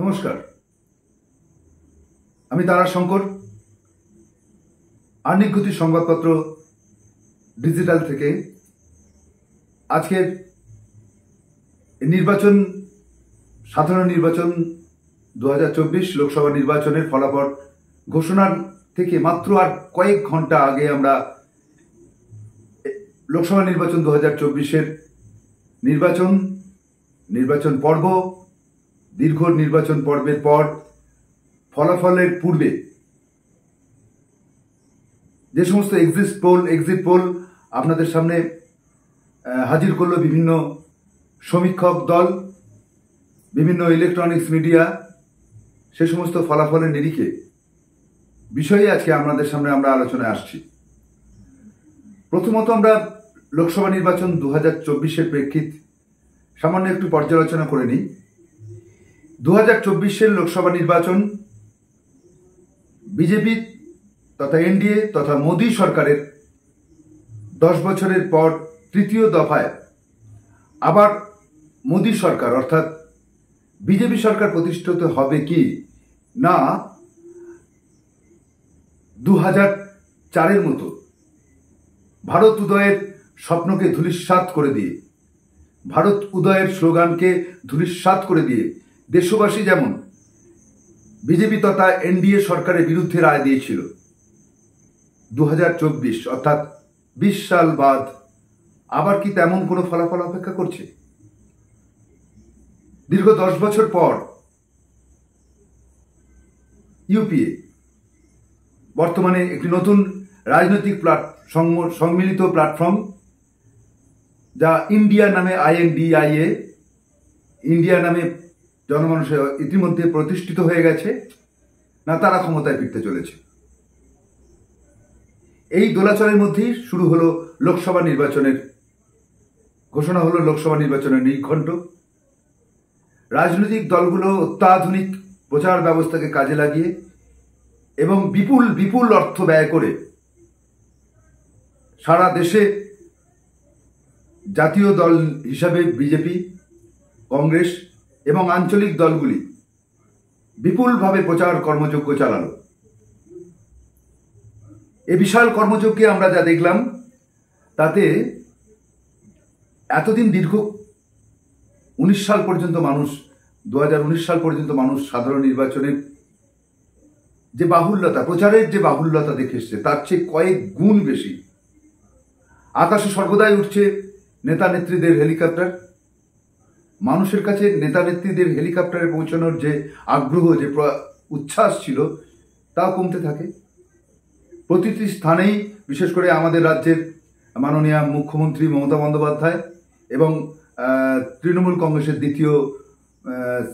নমস্কার, আমি তারা শঙ্কর, আর্নিক গতি সংবাদপত্র ডিজিটাল থেকে। আজকের নির্বাচন, সাধারণ নির্বাচন 2024 লোকসভা নির্বাচনের ফলাফল ঘোষণার থেকে মাত্র আর কয়েক ঘন্টা আগে আমরা লোকসভা নির্বাচন 2024-এর নির্বাচন পর্ব, দীর্ঘ নির্বাচন পর্বের পর ফলাফলের পূর্বে যে সমস্ত এক্সিট পোল আপনাদের সামনে হাজির করলো বিভিন্ন সমীক্ষক দল, বিভিন্ন ইলেকট্রনিক্স মিডিয়া, সে সমস্ত ফলাফলের নিরিখে বিষয়ে আজকে আপনাদের সামনে আমরা আলোচনায় আসছি। প্রথমত আমরা লোকসভা নির্বাচন 2024-এর প্রেক্ষিত সামান্য একটু পর্যালোচনা করে নিই। 2024-এর লোকসভা নির্বাচন বিজেপি তথা এনডিএ তথা মোদী সরকারের 10 বছরের পর তৃতীয় দফায় আবার মোদী সরকার অর্থাৎ বিজেপি সরকার প্রতিষ্ঠিত হবে কি না 2004-এর মতো ভারত উদয়ের স্বপ্নকে ধূলিসাৎ করে দিয়ে, ভারত উদয়ের স্লোগানকে ধূলিসাৎ করে দিয়ে দেশবাসী যেমন বিজেপি তথা এনডিএ সরকারের বিরুদ্ধে রায় দিয়েছিল, 2024 অর্থাৎ 20 সাল বাদ আবার কি তেমন কোনো ফলাফল অপেক্ষা করছে? দীর্ঘ 10 বছর পর ইউপিএ বর্তমানে একটি নতুন রাজনৈতিক সম্মিলিত প্ল্যাটফর্ম, যা ইন্ডিয়া নামে INDIA ইন্ডিয়া নামে জনমানুষে ইতিমধ্যে প্রতিষ্ঠিত হয়ে গেছে না, তারা ক্ষমতায় ফিরতে চলেছে। এই দোলাচলের মধ্যেই শুরু হলো লোকসভা নির্বাচনের ঘোষণা, হলো লোকসভা নির্বাচনের নির্ঘণ্ট। রাজনৈতিক দলগুলো অত্যাধুনিক প্রচার ব্যবস্থাকে কাজে লাগিয়ে এবং বিপুল অর্থ ব্যয় করে সারা দেশে জাতীয় দল হিসাবে বিজেপি, কংগ্রেস এবং আঞ্চলিক দলগুলি বিপুলভাবে প্রচার কর্মযজ্ঞ চালালো। এ বিশাল কর্মযজ্ঞে আমরা যা দেখলাম তাতে এতদিন দীর্ঘ 19 সাল পর্যন্ত মানুষ 2019 সাল পর্যন্ত মানুষ সাধারণ নির্বাচনের যে বাহুল্যতা, প্রচারের যে বাহুল্যতা দেখে এসছে তার চেয়ে কয়েক গুণ বেশি। আকাশে সর্বদাই উঠছে নেতা নেত্রীদের হেলিকপ্টার। মানুষের কাছে নেতা নেত্রীদের হেলিকপ্টারে পৌঁছানোর যে আগ্রহ, যে উচ্ছ্বাস ছিল, তাও কমতে থাকে। প্রতিটি স্থানেই, বিশেষ করে আমাদের রাজ্যের মাননীয় মুখ্যমন্ত্রী মমতা বন্দ্যোপাধ্যায় এবং তৃণমূল কংগ্রেসের দ্বিতীয়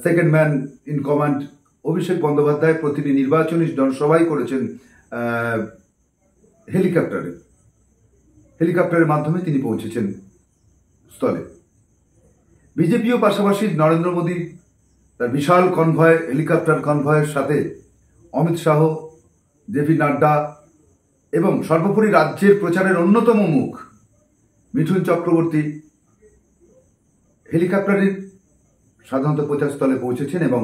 second man in command Abhishek Bandyopadhyay প্রতিটি নির্বাচনী জনসভাই করেছেন হেলিকপ্টারের মাধ্যমে তিনি পৌঁছেছেন স্থলে। বিজেপিও পাশাপাশি নরেন্দ্র মোদী তার বিশাল কনভয়, হেলিকপ্টার কনভয়ের সাথে অমিত শাহ, জেপি নাড্ডা এবং সর্বোপরি রাজ্যের প্রচারের অন্যতম মুখ মিঠুন চক্রবর্তী হেলিকপ্টারের সাধারণত প্রচারস্থলে পৌঁছেছেন এবং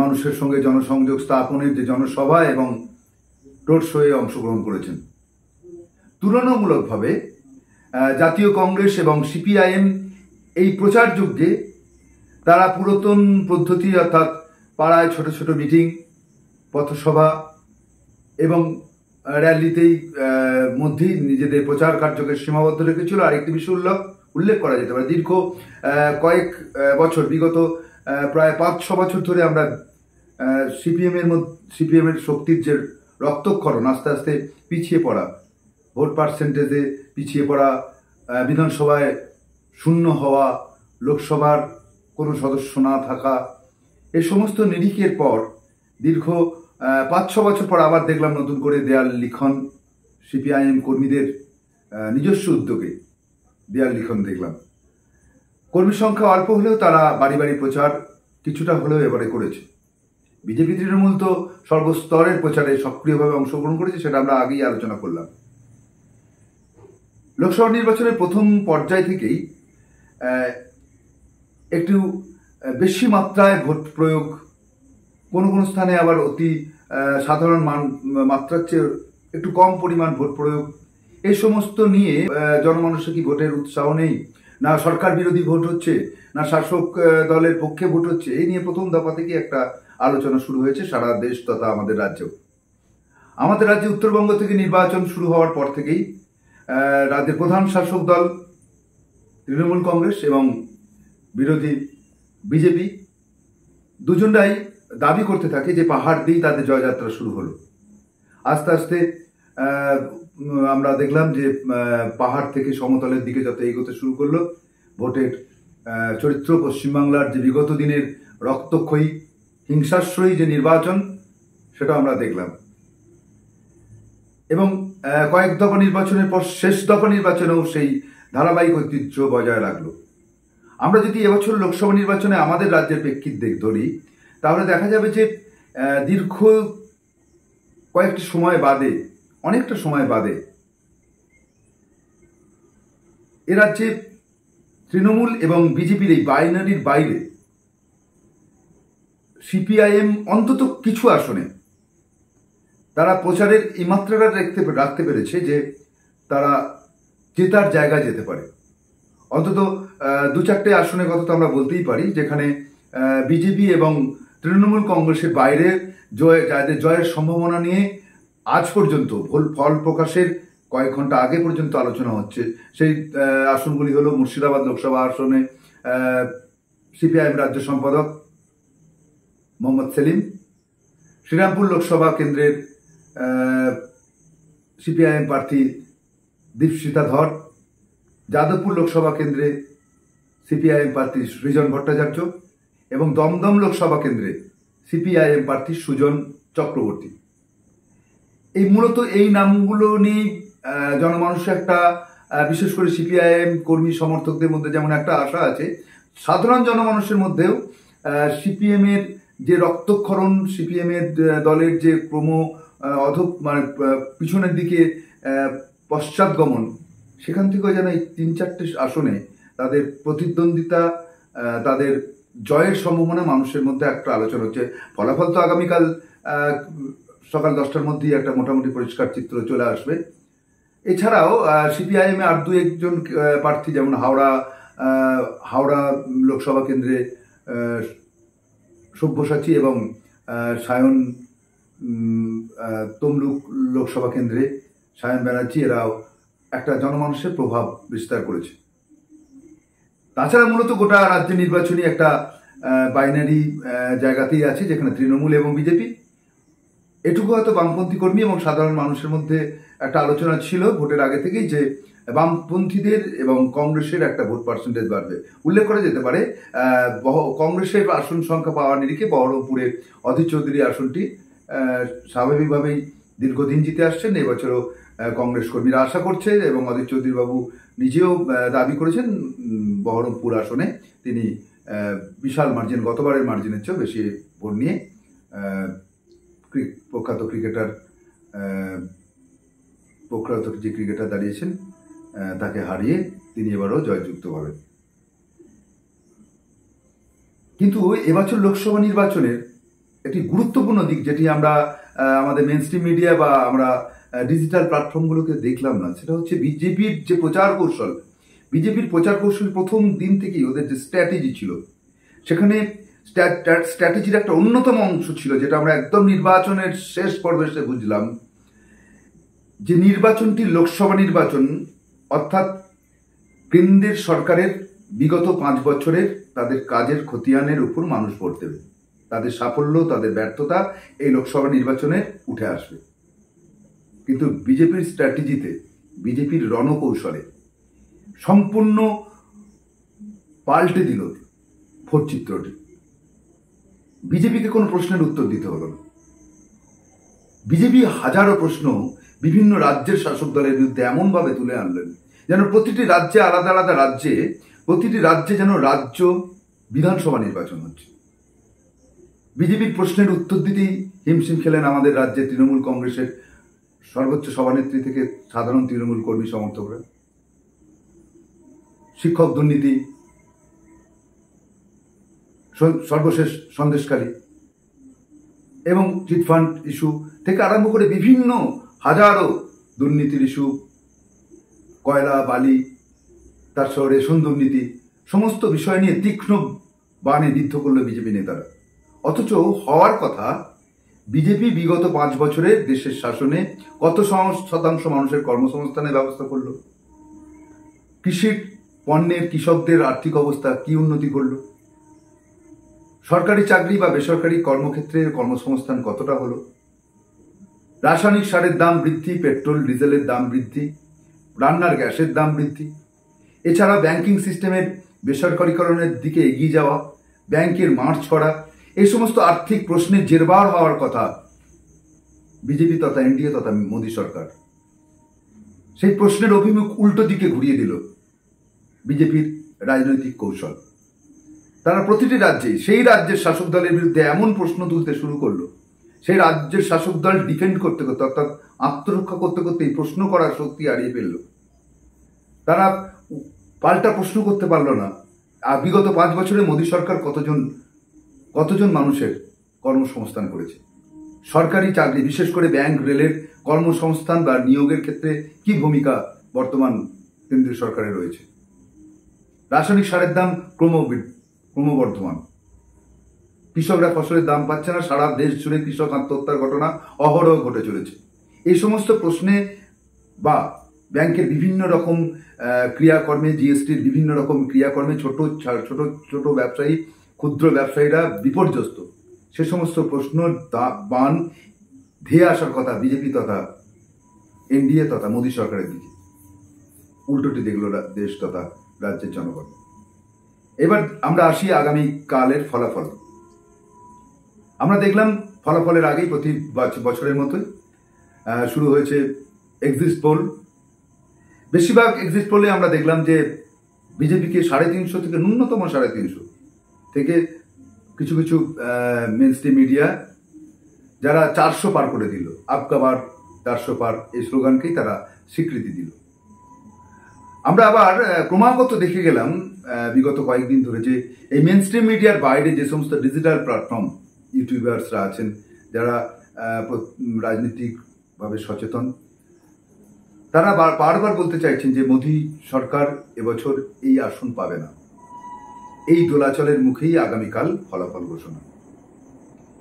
মানুষের সঙ্গে জনসংযোগ স্থাপনের যে জনসভা এবং রোড শোয়ে অংশগ্রহণ করেছেন। তুলনামূলকভাবে জাতীয় কংগ্রেস এবং CPIM এই প্রচার যুগে তারা পুরাতন পদ্ধতি অর্থাৎ পাড়ায় ছোট ছোট মিটিং, পথসভা এবং র্যালিতেই মধ্যেই নিজেদের প্রচার কার্যকে সীমাবদ্ধ রেখেছিল। আর একটি বিষয় উল্লেখ করা যেতে পারে, দীর্ঘ কয়েক বছর, বিগত প্রায় 5-6 বছর ধরে আমরা সিপিএম এর শক্তির যে রক্তক্ষরণ, আস্তে আস্তে পিছিয়ে পড়া, ভোট পার্সেন্টেজে পিছিয়ে পড়া, বিধানসভায় শূন্য হওয়া, লোকসভার কোনো সদস্য না থাকা, এই সমস্ত নিরিখের পর দীর্ঘ 5-6 বছর পর আবার দেখলাম নতুন করে দেয়াল লিখন, CPIM কর্মীদের নিজস্ব উদ্যোগে দেয়াল লিখন দেখলাম। কর্মী সংখ্যা অল্প হলেও তারা বাড়ি বাড়ি প্রচার কিছুটা হলেও এবারে করেছে। বিজেপি তৃণমূল তো সর্বস্তরের প্রচারে সক্রিয়ভাবে অংশগ্রহণ করেছে, সেটা আমরা আগেই আলোচনা করলাম। লোকসভা নির্বাচনের প্রথম পর্যায় থেকেই একটু বেশি মাত্রায় ভোট প্রয়োগ, কোনো কোনো স্থানে আবার অতি সাধারণ মাত্রার চেয়ে একটু কম পরিমাণ ভোট প্রয়োগ, এই সমস্ত নিয়ে জনমানুষের কি ভোটের উৎসাহ নেই, না সরকার বিরোধী ভোট হচ্ছে, না শাসক দলের পক্ষে ভোট হচ্ছে, এই নিয়ে প্রথম দফা থেকে একটা আলোচনা শুরু হয়েছে সারা দেশ তথা আমাদের রাজ্যেও। আমাদের রাজ্যে উত্তরবঙ্গ থেকে নির্বাচন শুরু হওয়ার পর থেকেই রাজ্যের প্রধান শাসক দল তৃণমূল কংগ্রেস এবং বিরোধী বিজেপি দুজনরাই দাবি করতে থাকে যে পাহাড় দিয়েই তাদের জয়যাত্রা শুরু হলো। আস্তে আস্তে আমরা দেখলাম যে পাহাড় থেকে সমতলের দিকে যত এগোতে শুরু করলো, ভোটের চরিত্র পশ্চিমবাংলার যে বিগত দিনের রক্তক্ষয়ী হিংসাশ্রয়ী যে নির্বাচন, সেটা আমরা দেখলাম। এবং কয়েক দফা নির্বাচনের পর শেষ দফা নির্বাচনেও সেই ধারাবাহিক ঐতিহ্য বজায় রাখলো। আমরা যদি এবছর লোকসভা নির্বাচনে আমাদের রাজ্যের প্রেক্ষিত ধরি, তাহলে দেখা যাবে যে দীর্ঘ কয়েকটি সময় বাদে, অনেকটা সময় বাদে এ রাজ্যে তৃণমূল এবং বিজেপির এই বাইনারির বাইরে সিপিআইএম অন্তত কিছু আসনে তারা প্রচারের এই মাত্রাটা রাখতে পেরেছে যে তারা জেতার জায়গায় যেতে পারে। অন্তত দু চারটে আসনের কথা তো আমরা বলতেই পারি যেখানে বিজেপি এবং তৃণমূল কংগ্রেসের বাইরে যাদের জয়ের সম্ভাবনা নিয়ে আজ পর্যন্ত ফল প্রকাশের কয়েক ঘন্টা আগে পর্যন্ত আলোচনা হচ্ছে। সেই আসনগুলি হলো মুর্শিদাবাদ লোকসভা আসনে সিপিআইএম রাজ্য সম্পাদক মোহাম্মদ সেলিম, শ্রীরামপুর লোকসভা কেন্দ্রের সিপিআইএম প্রার্থী দীপশিতা ধর, যাদবপুর লোকসভা কেন্দ্রে সিপিআইএম প্রার্থী সৃজন ভট্টাচার্য এবং দমদম লোকসভা কেন্দ্রে সিপিআইএম প্রার্থী সুজন চক্রবর্তী। এই মূলত এই নামগুলো নিয়ে জনমানুষের একটা, বিশেষ করে সিপিআইএম কর্মী সমর্থকদের মধ্যে যেমন একটা আশা আছে, সাধারণ জনমানুষের মধ্যেও সিপিএম এর যে রক্তক্ষরণ, সিপিএম এর দলের যে পিছনের দিকে পশ্চাৎগমন, সেখান থেকেও যেন এই 3-4টে আসনে তাদের প্রতিদ্বন্দ্বিতা, তাদের জয়ের সম্ভাবনা মানুষের মধ্যে একটা আলোচনা হচ্ছে। ফলাফল তো আগামীকাল সকাল 10টার মধ্যেই একটা মোটামুটি পরিষ্কার চিত্র চলে আসবে। এছাড়াও সিপিআইএম আর দু একজন প্রার্থী, যেমন হাওড়া লোকসভা কেন্দ্রে সব্যসাচী এবং সায়ন, তমলুক লোকসভা কেন্দ্রে সায়ন ব্যানার্জি, এরাও একটা জনমানুষের প্রভাব বিস্তার করেছে। তাছাড়া মূলত গোটা রাজ্য নির্বাচনী একটা বাইনারি জায়গাতেই আছে, যেখানে তৃণমূল এবং বিজেপি। এটুকু হয়তো বামপন্থী কর্মী এবং সাধারণ মানুষের মধ্যে একটা আলোচনা ছিল ভোটের আগে থেকেই যে বামপন্থীদের এবং কংগ্রেসের একটা ভোট পার্সেন্টেজ বাড়বে। উল্লেখ করা যেতে পারে কংগ্রেসের আসন সংখ্যা পাওয়ার নিরিখে বহরমপুরের অধীর চৌধুরী আসনটি স্বাভাবিকভাবেই দীর্ঘদিন জিতে আসছেন। এবছরও কংগ্রেস কর্মীরা আশা করছে এবং অধীর চৌধুরী বাবু নিজেও দাবি করেছেন বহরমপুর আসনে তিনি বিশাল মার্জিন, গতবারের মার্জিনের চেয়েও বেশি ভোট নিয়ে প্রখ্যাত যে ক্রিকেটার দাঁড়িয়েছেন তাকে হারিয়ে তিনি এবারও জয়যুক্ত হবেন। কিন্তু এবছর লোকসভা নির্বাচনের একটি গুরুত্বপূর্ণ দিক, যেটি আমরা আমাদের মেইনস্ট্রিম মিডিয়া বা আমরা ডিজিটাল প্ল্যাটফর্মগুলোকে দেখলাম না, সেটা হচ্ছে বিজেপির যে প্রচার কৌশল। বিজেপির প্রচার কৌশল প্রথম দিন থেকেই ওদের যে স্ট্র্যাটেজি ছিল, সেখানে স্ট্র্যাটেজির একটা অন্যতম অংশ ছিল, যেটা আমরা একদম নির্বাচনের শেষ পর্বে এসে বুঝলাম, যে নির্বাচনটি লোকসভা নির্বাচন, অর্থাৎ কেন্দ্রের সরকারের বিগত 5 বছরের তাদের কাজের খতিয়ানের উপর মানুষ ভোট দেবে। তাদের সাফল্য, তাদের ব্যর্থতা এই লোকসভা নির্বাচনে উঠে আসবে। কিন্তু বিজেপির স্ট্র্যাটেজিতে, বিজেপির রণকৌশলে সম্পূর্ণ পাল্টে দিল ভোট চিত্রটি। বিজেপিকে কোনো প্রশ্নের উত্তর দিতে হলো না। বিজেপি হাজারো প্রশ্ন বিভিন্ন রাজ্যের শাসক দলের বিরুদ্ধে এমনভাবে তুলে আনলেন যেন প্রতিটি রাজ্যে, আলাদা আলাদা রাজ্যে, প্রতিটি রাজ্যে যেন রাজ্য বিধানসভা নির্বাচন হচ্ছে। বিজেপির প্রশ্নের উত্তর দিতেই হিমশিম খেলেন আমাদের রাজ্যে তৃণমূল কংগ্রেসের সর্বোচ্চ সভানেত্রী থেকে সাধারণ তৃণমূল কর্মী সমর্থকরা। শিক্ষক দুর্নীতি, সর্বশেষ সন্দেশখালী এবং চিটফান্ড ইস্যু থেকে আরম্ভ করে বিভিন্ন হাজারো দুর্নীতির ইস্যু, কয়লা, বালি, তার সহ রেশন দুর্নীতি, সমস্ত বিষয় নিয়ে তীক্ষ্ণ বাণে বিদ্ধ করল বিজেপি নেতারা। অথচ হওয়ার কথা, বিজেপি বিগত 5 বছরে দেশের শাসনে কত শতাংশ মানুষের কর্মসংস্থানের ব্যবস্থা করল? কৃষির পণ্যের কৃষকদের আর্থিক অবস্থা কি উন্নতি করল? সরকারি চাকরি বা বেসরকারি কর্মক্ষেত্রে কর্মসংস্থান কতটা হলো? রাসায়নিক সারের দাম বৃদ্ধি, পেট্রোল ডিজেলের দাম বৃদ্ধি, রান্নার গ্যাসের দাম বৃদ্ধি, এছাড়া ব্যাংকিং সিস্টেমের বেসরকারীকরণের দিকে এগিয়ে যাওয়া, ব্যাংকের মার্চ করা, এই সমস্ত আর্থিক প্রশ্নের জেরবার হওয়ার কথা বিজেপি তথা এনডিএ তথা মোদী সরকার। সেই প্রশ্নের অভিমুখ উল্টো দিকে ঘুরিয়ে দিল বিজেপির রাজনৈতিক কৌশল। তারা প্রতিটি রাজ্যেই সেই রাজ্যের শাসক দলের বিরুদ্ধে এমন প্রশ্ন তুলতে শুরু করলো, সেই রাজ্যের শাসক দল ডিফেন্ড করতে করতে, অর্থাৎ আত্মরক্ষা করতে করতে এই প্রশ্ন করার শক্তি হারিয়ে ফেলল। তারা পাল্টা প্রশ্ন করতে পারলো না। আর বিগত 5 বছরে মোদী সরকার কতজন মানুষের কর্মসংস্থান করেছে? সরকারি চাকরি, বিশেষ করে ব্যাংক, রেলের কর্মসংস্থান বা নিয়োগের ক্ষেত্রে কি ভূমিকা বর্তমান কেন্দ্রীয় সরকারের রয়েছে? রাসায়নিক সারের দাম ক্রমবর্ধমান, কৃষকরা ফসলের দাম পাচ্ছে না, সারা দেশ জুড়ে কৃষক আত্মহত্যার ঘটনা অহরহ ঘটে চলেছে। এই সমস্ত প্রশ্নে বা ব্যাংকের বিভিন্ন রকম ক্রিয়াকর্মে, জিএসটির বিভিন্ন রকম ক্রিয়াকর্মে ছোট ছোট ব্যবসায়ী, ক্ষুদ্র ব্যবসায়ীরা বিপর্যস্ত। সে সমস্ত প্রশ্ন বান ধেয়ে আসার কথা বিজেপি তথা এনডিএ তথা মোদী সরকারের দিকে। উল্টোটি দেখল দেশ তথা রাজ্যের জনগণ। এবার আমরা আসি আগামী কালের ফলাফল। আমরা দেখলাম ফলাফলের আগেই প্রতি বছরের মতোই শুরু হয়েছে এক্সিট পোল। বেশিরভাগ এক্সিট পোলে আমরা দেখলাম যে বিজেপিকে 350 থেকে ন্যূনতম 350 থেকে কিছু কিছু মেইনস্ট্রিম মিডিয়া যারা 400 পার করে দিল, আপকা বার 400 পার, এই স্লোগানকেই তারা স্বীকৃতি দিল। আমরা আবার ক্রমাগত দেখে গেলাম বিগত কয়েকদিন ধরে যে এই মেইনস্ট্রিম মিডিয়ার বাইরে যে সমস্ত ডিজিটাল প্ল্যাটফর্ম, ইউটিউবার্সরা আছেন যারা রাজনৈতিকভাবে সচেতন, তারা বারবার বলতে চাইছেন যে মোদী সরকার এবছর এই আসন পাবে না। এই দোলাচলের মুখেই আগামীকাল ফলাফল ঘোষণা।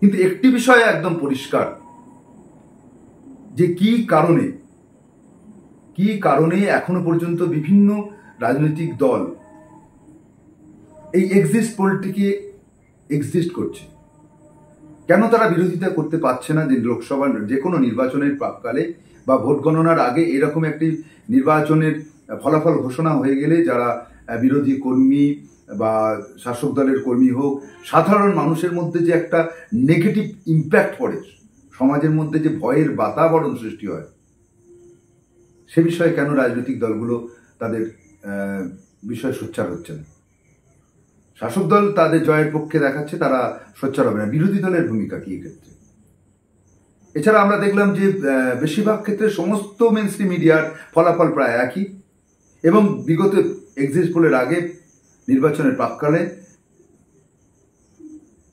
কিন্তু একটি বিষয় একদম পরিষ্কার, যে কি কারণে এখনো পর্যন্ত বিভিন্ন রাজনৈতিক দল এই এক্সিট পোলটিকে এক্সিস্ট করছে। কেন তারা বিরোধিতা করতে পারছে না যে লোকসভা যে কোনো নির্বাচনের প্রাককালে বা ভোট গণনার আগে এরকম একটি নির্বাচনের ফলাফল ঘোষণা হয়ে গেলে যারা বিরোধী কর্মী বা শাসক দলের কর্মী হোক, সাধারণ মানুষের মধ্যে যে একটা নেগেটিভ ইম্প্যাক্ট পড়ে, সমাজের মধ্যে যে ভয়ের বাতাবরণ সৃষ্টি হয়, সে বিষয়ে কেন রাজনৈতিক দলগুলো তাদের বিষয়ে সোচ্চার হচ্ছে না? শাসক দল তাদের জয়ের পক্ষে দেখাচ্ছে, তারা সোচ্চার হবে না। বিরোধী দলের ভূমিকা কি এক্ষেত্রে? এছাড়া আমরা দেখলাম যে বেশিরভাগ ক্ষেত্রে সমস্ত মেইনস্ট্রিম মিডিয়ার ফলাফল প্রায় একই, এবং বিগত এক্সিট পোলের আগে নির্বাচনের প্রাককালে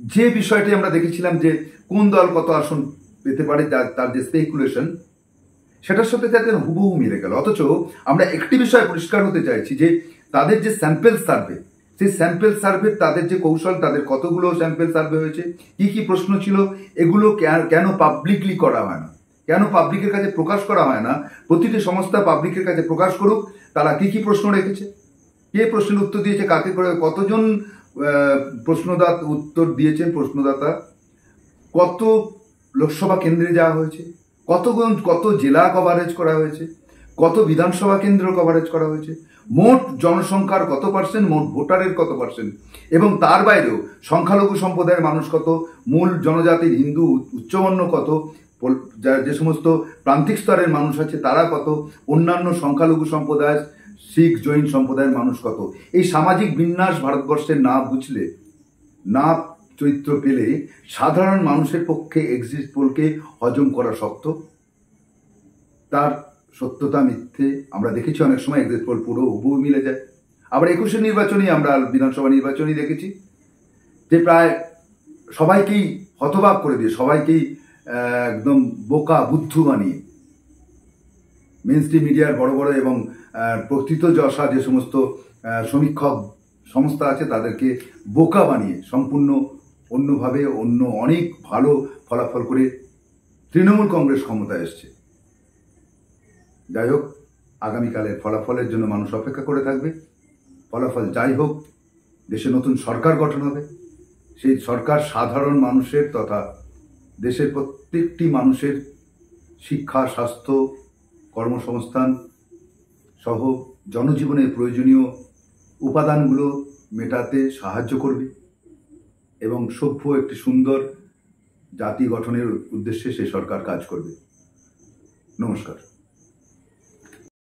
যে বিষয়টি আমরা দেখেছিলাম যে কোন দল কত আসন পেতে পারে তার যে স্পেকুলেশন, সেটার সাথে তাদের হুবহু মিলে গেল। অথচ আমরা একটি বিষয় পরিষ্কার হতে চাইছি যে তাদের যে স্যাম্পেল সার্ভে, সেই স্যাম্পেল সার্ভে তাদের যে কৌশল, তাদের কতগুলো স্যাম্পেল সার্ভে হয়েছে, কি কি প্রশ্ন ছিল, এগুলো কেন পাবলিকলি করা হয় না, কেন পাবলিকের কাছে প্রকাশ করা হয় না? প্রতিটি সংস্থা পাবলিকের কাছে প্রকাশ করুক তারা কি কি প্রশ্ন রেখেছে, কে প্রশ্নের উত্তর দিয়েছে, কাকে করে, কতজন উত্তর দিয়েছেন প্রশ্নদাতা, কত লোকসভা কেন্দ্রে যাওয়া হয়েছে, কত জেলা কভারেজ করা হয়েছে, কত বিধানসভা কেন্দ্র কভারেজ করা হয়েছে, মোট জনসংখ্যার কত পার্সেন্ট, মোট ভোটারের কত পার্সেন্ট, এবং তার বাইরেও সংখ্যালঘু সম্প্রদায়ের মানুষ কত, মূল জনজাতির হিন্দু উচ্চবর্ণ কত, যে সমস্ত প্রান্তিক স্তরের মানুষ আছে তারা কত, অন্যান্য সংখ্যালঘু সম্প্রদায়, শিখ জৈন সম্প্রদায়ের মানুষ কত। এই সামাজিক বিন্যাস ভারতবর্ষের না বুঝলে, না চরিত্র পেলে সাধারণ মানুষের পক্ষে এক্সিট পোলকে হজম করা শক্ত। তার সত্যতা মিথ্যে আমরা দেখেছি, অনেক সময় এক্সিট পোল পুরো হুবহু মিলে যায়। আবার 21 নির্বাচনী আমরা বিধানসভা নির্বাচনী দেখেছি যে প্রায় সবাইকেই হতবাক করে দিয়ে, সবাইকেই একদম বোকা বুদ্ধু বানিয়ে, মেন স্ট্রিম মিডিয়ার বড় বড় এবং প্রকৃত যশা যে সমস্ত সমীক্ষক সংস্থা আছে তাদেরকে বোকা বানিয়ে সম্পূর্ণ অন্যভাবে অন্য অনেক ভালো ফলাফল করে তৃণমূল কংগ্রেস ক্ষমতায় এসছে। যাই হোক, আগামীকালের ফলাফলের জন্য মানুষ অপেক্ষা করে থাকবে। ফলাফল যাই হোক, দেশে নতুন সরকার গঠন হবে। সেই সরকার সাধারণ মানুষের তথা দেশের প্রত্যেকটি মানুষের শিক্ষা, স্বাস্থ্য, কর্মসংস্থান সহ জনজীবনের প্রয়োজনীয় উপাদানগুলো মেটাতে সাহায্য করবে এবং সভ্য একটি সুন্দর জাতি গঠনের উদ্দেশ্যে সেই সরকার কাজ করবে। নমস্কার।